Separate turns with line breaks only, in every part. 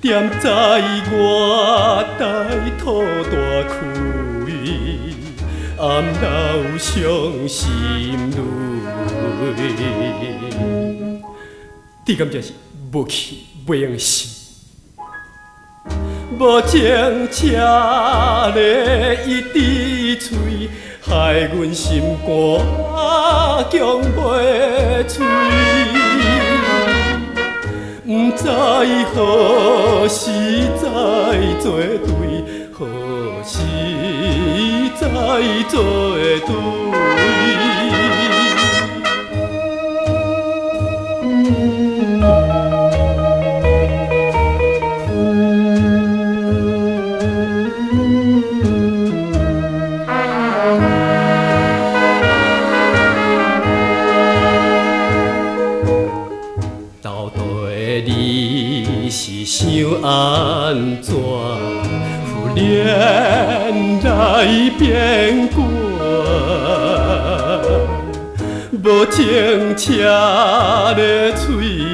踮在我台土大开，暗流伤心泪。你感觉是无气袂用心，无情车咧一滴嘴，害阮心肝强袂碎。不知何时再作对，何时再作对。到底你是想安怎？敷衍来变卦，无情车咧催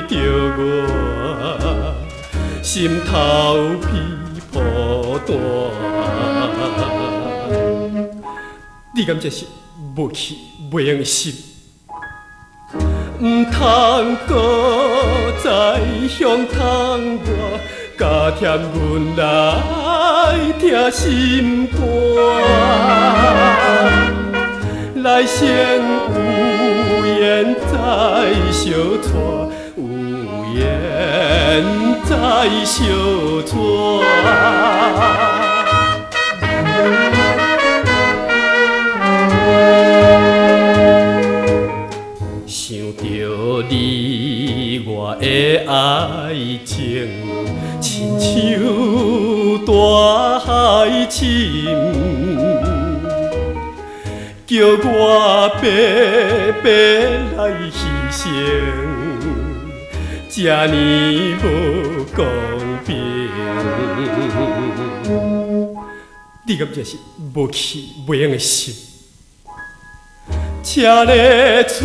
着我，心头皮破蛋。你敢这是无气袂用心？唔通搁再向通我，加添阮来听心肝。来生有缘再相娶，有缘再相娶。想着你我的爱情，亲像大海深，叫我白白来牺牲，这呢无公平。你敢这是无气袂用的心？车咧催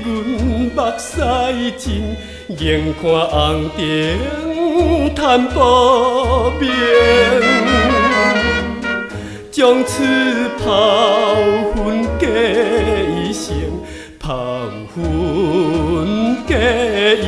阮目屎尽，眼看红灯叹不明，从此抛魂假意生，抛魂假意。